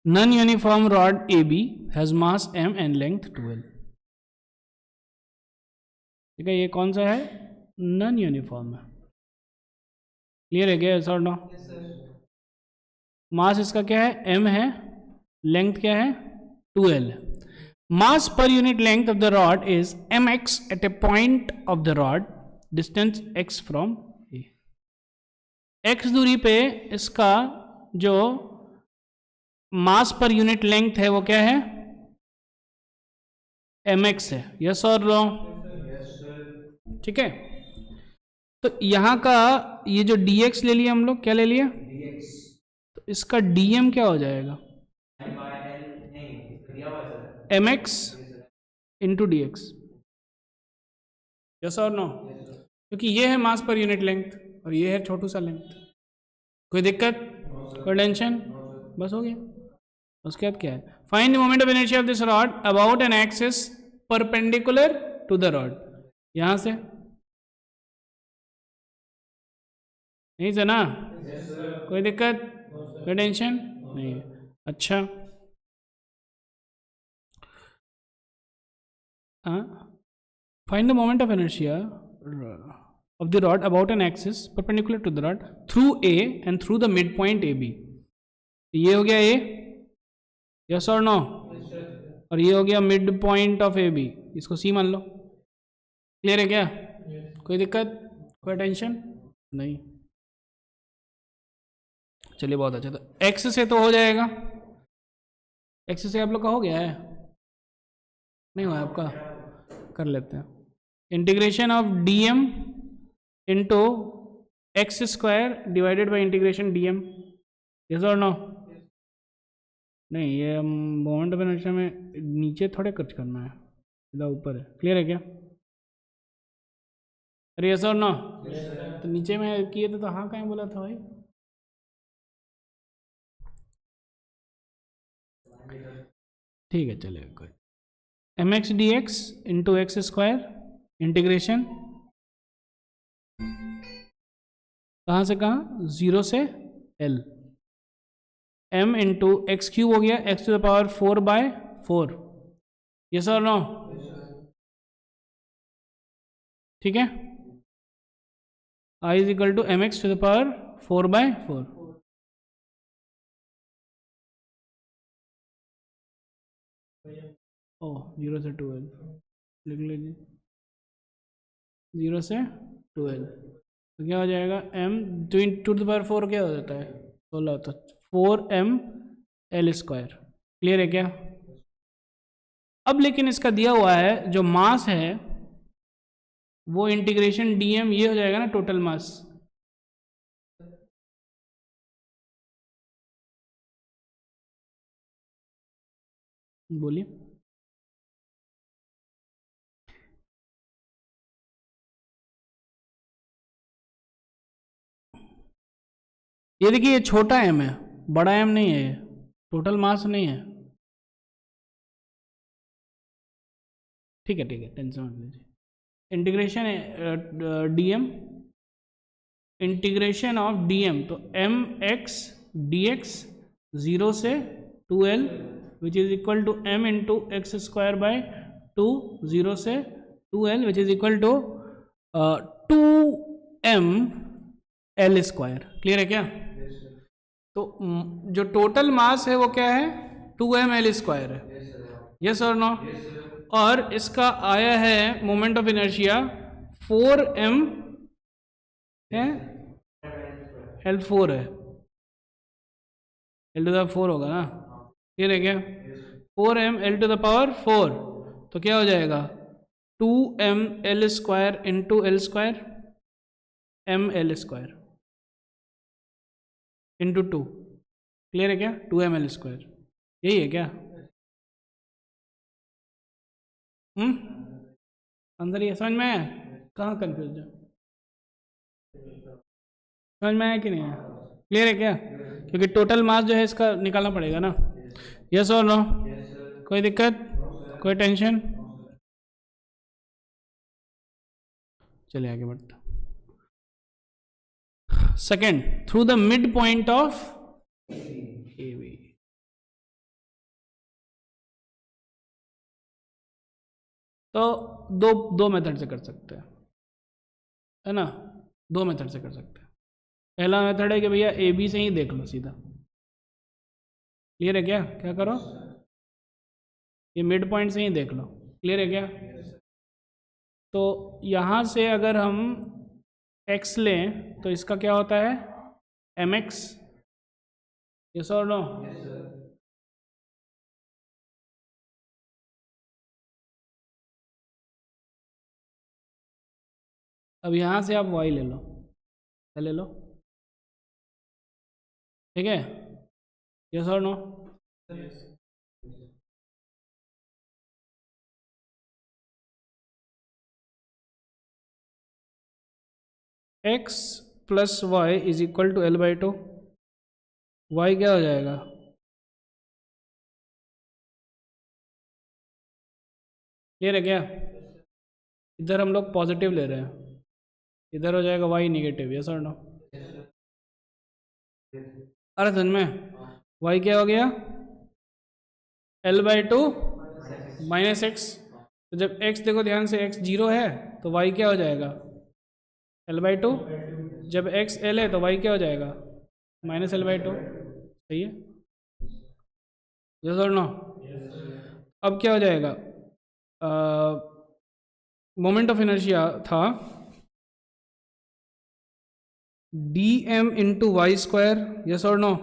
Non uniform rod A B has mass m and length 12। ठीक है, ये कौन सा है? नॉन यूनिफॉर्म है। क्लियर है क्या? Sir no? मास इसका क्या है? m है। लेंथ क्या है? 2l। मास पर unit length of the rod is mx at A point of the rod, distance x from A. x दूरी पे इसका जो मास पर यूनिट लेंथ है वो क्या है? mx है। यस और नो? ठीक है, तो यहां का ये जो dx ले लिया हम लोग, क्या ले लिया? तो इसका dm क्या हो जाएगा? mx into D X. Yes और नो? क्योंकि ये है मास पर यूनिट लेंथ और ये है छोटू सा लेंथ। कोई दिक्कत? कोई टेंशन? बस हो गया। उसके बाद क्या है? Find the moment of inertia of this rod about an axis perpendicular to the rod. यहां से नहीं से ना? कोई दिक्कत? कोई टेंशन नहीं है। अच्छा, find the moment of inertia of the rod about an axis perpendicular to the rod through A and through the midpoint AB। ये हो गया A, यस और नो? और ये हो गया मिड पॉइंट ऑफ AB, इसको C मान लो। क्लियर है क्या? कोई दिक्कत? कोई टेंशन नहीं? चलिए बहुत अच्छा। तो X से तो हो जाएगा, X से आप लोग का हो गया है? नहीं हुआ आपका? कर लेते हैं। Integration of dm into X square divided by integration dm। Yes और नो? नहीं, ये मोमेंट ऑफ इनर्शिया में नीचे थोड़े कुछ करना है, सीधा ऊपर है। क्लियर है क्या? अरे यस और नो? तो नीचे में किए थे तो हाँ कहीं बोला था भाई? ठीक है, चलेगा। कोई M X D X into X square integration कहाँ से कहाँ? 0 से l। m into X cube हो गया, x to the power 4/4। Yes और नो? ठीक है, i is equal to M X to the power 4/4। ओ 0 से 2l लिख लीजिए, 0 से 2l। तो क्या हो जाएगा? m टू द पावर 4 क्या हो जाता है? 16। तो 4ml²। क्लियर है क्या? अब लेकिन इसका दिया हुआ है जो मास है वो इंटीग्रेशन dm, ये हो जाएगा ना टोटल मास। बोलिए। ये देखिए, ये छोटा m है, बड़ा m नहीं है, ये टोटल मास नहीं है। ठीक है, ठीक है, टेंशन मत लीजिए। Integration dm, integration of dm, तो m x dx 0 से 2l which is equal to m into X square by 2, 0 से 2l which is equal to 2ml²। Clear है क्या? तो जो टोटल मास है वो क्या है? 2ml² है। यस और नो? और इसका आया है मोमेंट ऑफ इनर्शिया 4m है, L4 है, L टू द 4 होगा ना? क्लियर है क्या? 4m L to the power 4, तो क्या हो जाएगा? 2ml² into l² ml² into 2। Clear है क्या? 2ml²। यही है क्या? अंदर ये समझ में आया? कहाँ कंफ्यूज है? समझ में आया कि नहीं आया? क्लियर है क्या? क्योंकि टोटल मास जो है इसका निकालना पड़ेगा ना। यस और नो? कोई दिक्कत? कोई टेंशन? चलिए आगे बढ़ते। Second, through the mid point of AB। तो दो दो मेथड से कर सकते हैं, है ना, दो मेथड से कर सकते हैं। पहला मेथड है कि भैया ए बी से ही देख लो सीधा। क्लियर है क्या? क्या करो, ये मिड पॉइंट से ही देख लो। क्लियर है क्या? तो यहाँ से अगर हम x लें तो इसका क्या होता है, mx। यस और नो? अब यहाँ से आप y ले लो, क्या ले लो, ठीक है? यस और no? x plus Y is equal to L/2। y क्या हो जाएगा, क्लियर है क्या? इधर हम लोग पॉजिटिव ले रहे हैं, इधर हो जाएगा y निगेटिव। यस और नो? अरे समझ में, y क्या हो गया, L/2 माइनस एक्स। तो जब x देखो ध्यान से, x 0 है तो y क्या हो जाएगा, L/2। जब x L है तो y क्या हो जाएगा, माइनस L/2। सही है? यस और नो? अब क्या हो जाएगा, मोमेंट ऑफ इनर्शिया था D M into Y square. Yes और नो?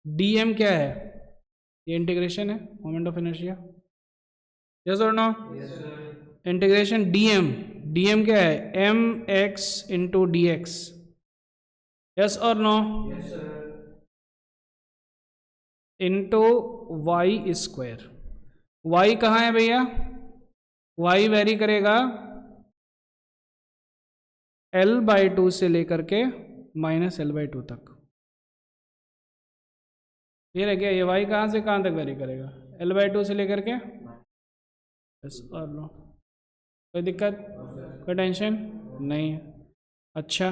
डी एम क्या है, ये इंटीग्रेशन है मोमेंट ऑफ इनर्शिया। यस और नो? इंटीग्रेशन डी एम क्या है, M X into D X. Yes और no? Into Y square. Y कहाँ है भैया, वाई वेरी करेगा L/2 से लेकर के माइनस L/2 तक। ये रह गया, ये वाई कहाँ से कहाँ तक वेरी करेगा, L/2 से लेकर के। यस और नो? कोई दिक्कत, कोई टेंशन नहीं है। अच्छा,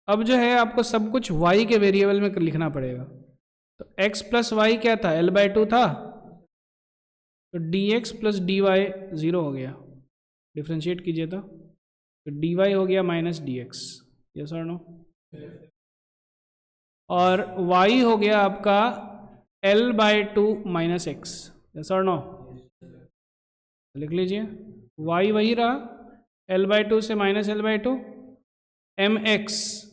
अब जो है आपको सब कुछ y के वेरिएबल में लिखना पड़ेगा। तो x प्लस वाई क्या था, L/2 था, तो dx प्लस dy 0 हो गया, डिफ्रेंशिएट कीजिए तो dy हो गया माइनस dx। यस और नो? और y हो गया आपका L/2 माइनस एक्स। यस और नो? लिख लीजिए, y वही रहा, L/2 से minus L/2, M X,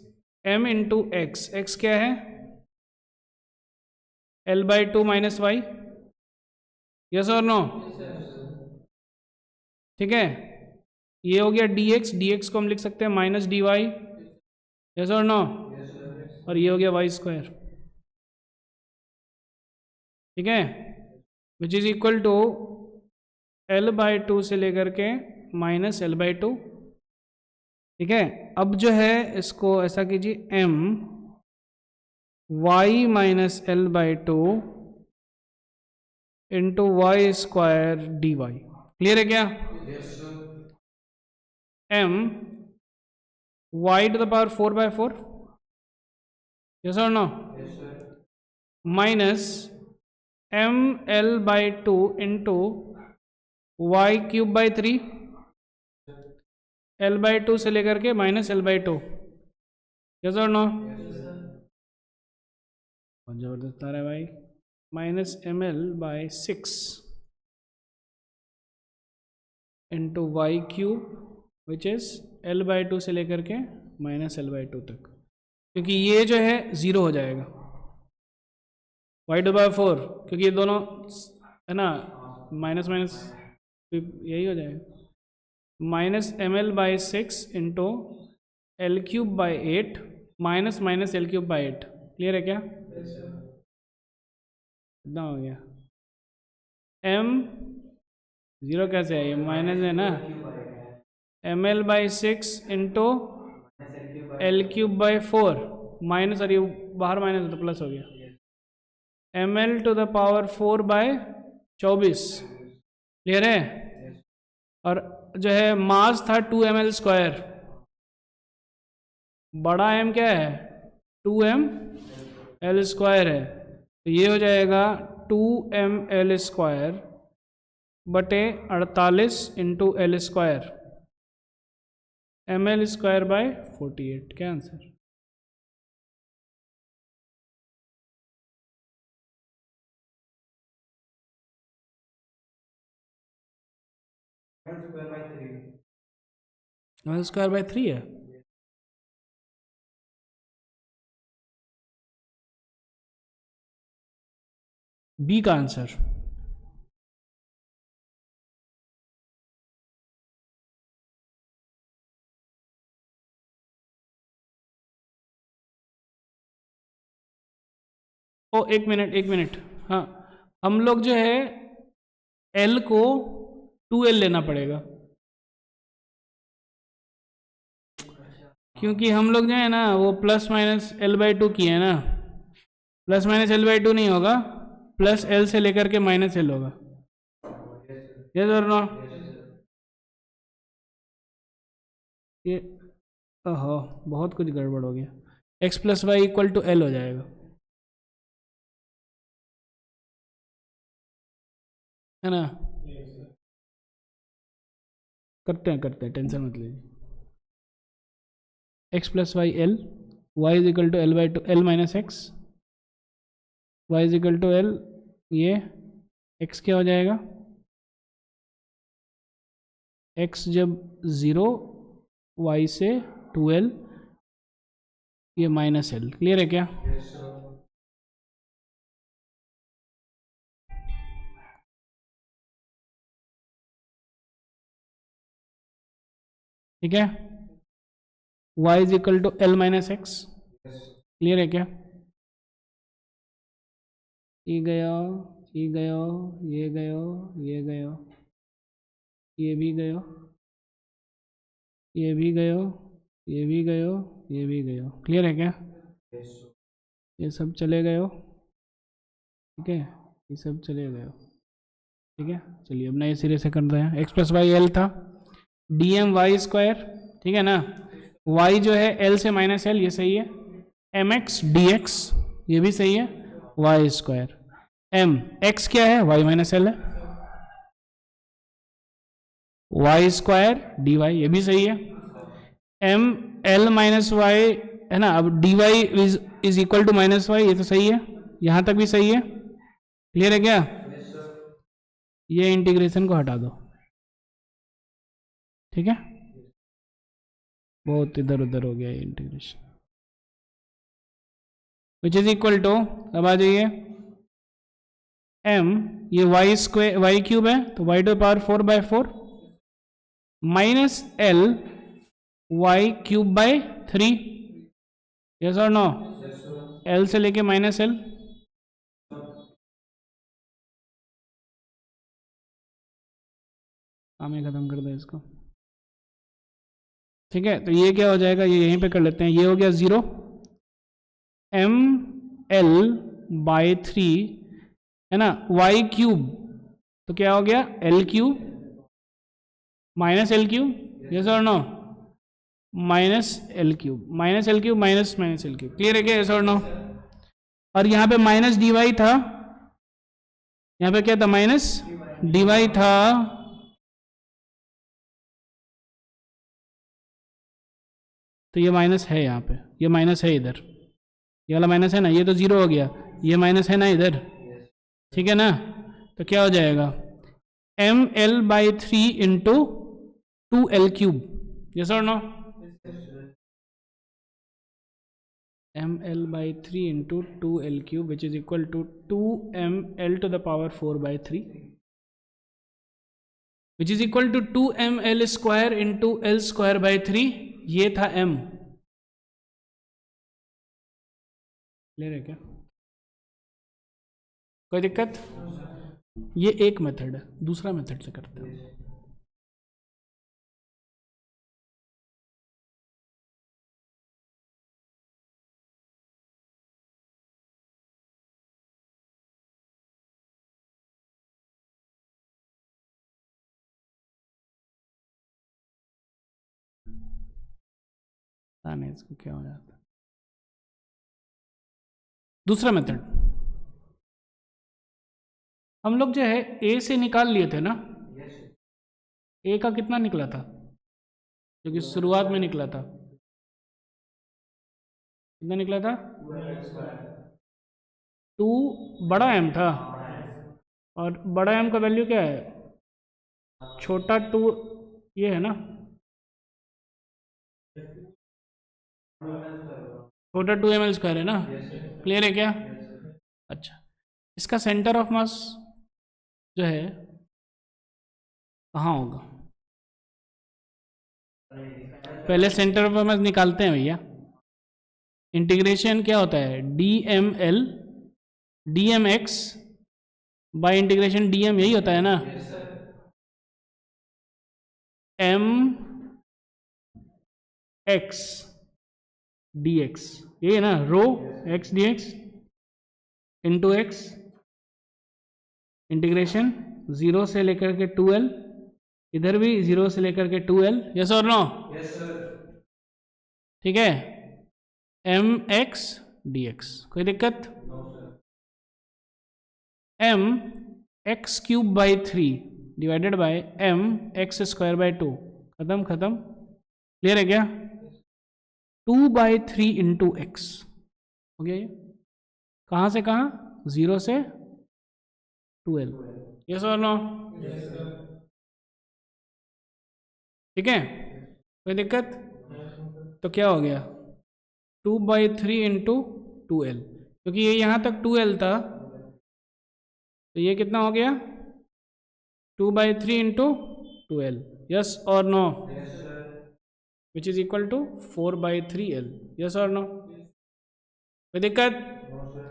M into X, X क्या है, L/2 माइनस वाई। यस और नो? ठीक है, ये हो गया dx, dx को हम लिख सकते हैं माइनस dy। यस और नो? और ये हो गया वाई स्क्वायर। ठीक है, विच इज इक्वल टू L/2 से लेकर के माइनस L/2। ठीक है, अब जो है इसको ऐसा कीजिए, m y minus L/2 into Y square dy। Clear है क्या? m y to the power 4/4। Yes और no? Minus m L/2 into y³ 3, L/2 से लेकर के माइनस L/2। यस और नो? बहुत जबरदस्त आ रहा है भाई। Minus ml/6 into y³ which is L/2 से लेकर के माइनस L/2 तक, क्योंकि ये जो है 0 हो जाएगा, y/4, क्योंकि ये दोनों है ना, माइनस माइनस यही हो जाएगा, minus ml/6 into L³/8 minus minus L³/8। Clear है क्या? कितना हो गया, m 0 कैसे है, ये माइनस है ना, ml/6 इंटू L³/4 माइनस, और ये बाहर माइनस तो प्लस हो गया, ml to the power 4/24। Clear है? और जो है मास था 2ml², बड़ा m क्या है, 2ml² है, तो ये हो जाएगा 2ml² बटे 48 into L square, ml square by 48। क्या आंसर? ml स्क्वायर बाय 3 है। बी का आंसर। ओ एक मिनट एक मिनट, हाँ हम लोग जो है एल को 2l लेना पड़ेगा, क्योंकि हम लोग जो है ना वो plus minus L by two किए हैं ना, plus minus L by two नहीं होगा, प्लस एल से लेकर के माइनस एल होगा। यस और नो? ये ओहो बहुत कुछ गड़बड़ हो गया, X plus Y equal to L हो जाएगा, है ना? करते हैं टेंशन मत लीजिए। X plus Y L, Y is equal to L by two L minus X, Y is equal to L, ये एक्स क्या हो जाएगा? एक्स जब 0, वाई से 2l, ये माइनस एल। क्लियर है क्या? ठीक है, y is equal to L minus X. Clear है क्या? ये गया, ये गया, ये गया, ये गया, ये भी गया, ये भी गया, ये भी गया, ये भी गया। क्लियर है क्या? ये सब चले गए हो, ठीक है, ये सब चले गए हो, ठीक है। चलिए अब नए सिरे से कर रहे हैं। एक्स प्लस वाई एल था, डी एम वाई स्क्वायर, ठीक है ना, y जो है l से माइनस एल, ये सही है, एम एक्स डी एक्स, ये भी सही है, वाई स्क्वायर, एम एक्स क्या है, y माइनस एल है, वाई स्क्वायर डी वाई, ये भी सही है, एम एल माइनस वाई, है ना। अब D Y is equal to minus Y, ये तो सही है, यहां तक भी सही है। क्लियर है क्या? ये इंटीग्रेशन को हटा दो, ठीक है, बहुत इधर उधर हो गया ये integration, which is equal to, अब आ जाइए, m, ये वाई स्क्वायर वाई क्यूब है तो Y to power 4/4 minus L Y cube by 3। Yes और नो? एल से लेके माइनस एल, काम ही खत्म कर दो इसको, ठीक है। तो ये क्या हो जाएगा, ये यहीं पे कर लेते हैं, ये हो गया 0, एम एल बाय 3, है ना, वाई क्यूब, तो क्या हो गया L cube minus L cube, yes और no, minus L cube, minus L cube minus minus L cube. Clear है क्या? यस और नो? और यहाँ पे माइनस डी वाई था, यहाँ पे क्या था, माइनस डी वाई था, तो ये माइनस है यहाँ पे, ये माइनस है इधर, ये वाला माइनस है ना, ये तो 0 हो गया, ये माइनस है ना इधर, ठीक है ना। तो क्या हो जाएगा, M L by 3 into 2l cube, yes और no, M L by 3 into 2l cube which is equal to 2ml to the power 4/3 which is equal to 2ml square into l square by 3। ये था m। ले रहे क्या? कोई दिक्कत? ये एक मेथड है, दूसरा मेथड से करते हैं। नहीं इसको क्या हो जाता है, दूसरा मेथड, हम लोग जो है ए से निकाल लिए थे ना, ए का कितना निकला था, जो कि शुरुआत में निकला था, कितना निकला था? 2 बड़ा एम था, और बड़ा एम का वैल्यू क्या है? छोटा 2 ये है ना, छोटा 2 ml² है ना, क्लियर है क्या? अच्छा, इसका सेंटर ऑफ मास जो है कहाँ होगा? पहले सेंटर ऑफ मास निकालते हैं भैया। इंटीग्रेशन क्या होता है? DML DMX bye integration DM, यही होता है ना? MX DX, ये है ना, रो x dx into x, integration 0 से लेकर के 2L, इधर भी 0 से लेकर के 2L, यस और नो? Yes sir. ठीक है, MX DX, कोई दिक्कत? M x³ by 3 divided by MX² by 2, खत्म खत्म, क्लियर है क्या? 2/3 इंटू एक्स हो गया ये, कहाँ से कहाँ? 0 से 2L, यस और नो? ठीक है, कोई दिक्कत? तो क्या हो गया? 2/3 इंटू 2L, क्योंकि ये यहाँ तक 2L था, तो ये कितना हो गया? 2/3 इंटू 2L, यस और no? Which is equal to 4/3L, yes और नो? कोई दिक्कत?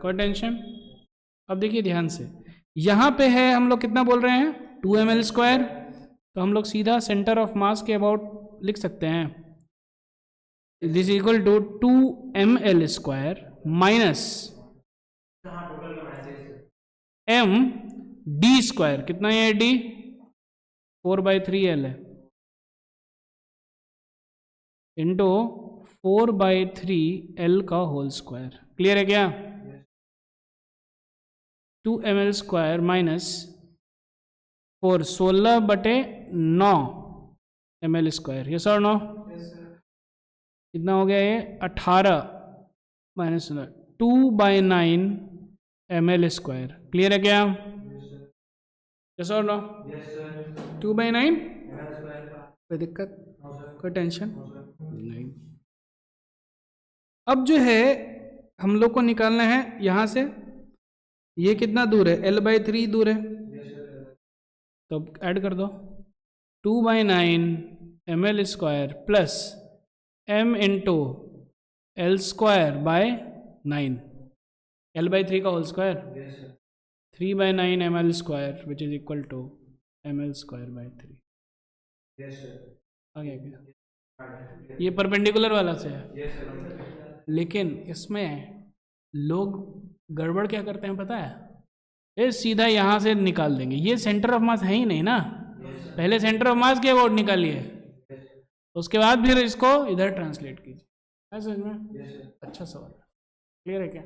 कोई टेंशन? अब देखिए ध्यान से, यहाँ पे है हम लोग कितना बोल रहे हैं? 2ml², तो हम लोग सीधा सेंटर ऑफ मास के अबाउट लिख सकते हैं, this is equal to 2ml² minus md², कितना है d? 4/3L है, इंटू 4/3L का होल स्क्वायर, क्लियर है क्या? 2ml² माइनस 4, 16/9 ml², यस और नो? कितना हो गया ये? 18 माइनस 2/9 ml², क्लियर है क्या? यस और नो? 2/9, कोई दिक्कत? कोई टेंशन नहीं। अब जो है हम लोग को निकालना है यहाँ से, ये कितना दूर है? L/3 दूर है, तो अब ऐड कर दो, 2/9 ml² plus m into L² /9, L/3 का whole square, 3/9 ml² which is equal to ml²/3, आ गया क्या? ये परपेंडिकुलर वाला से है, लेकिन इसमें लोग गड़बड़ क्या करते हैं पता है? ये सीधा यहाँ से निकाल देंगे, ये सेंटर ऑफ मास है ही नहीं ना, पहले सेंटर ऑफ मास के अबाउट निकालिए, उसके बाद फिर इसको इधर ट्रांसलेट कीजिए, समझ में? अच्छा सवाल, क्लियर है क्या?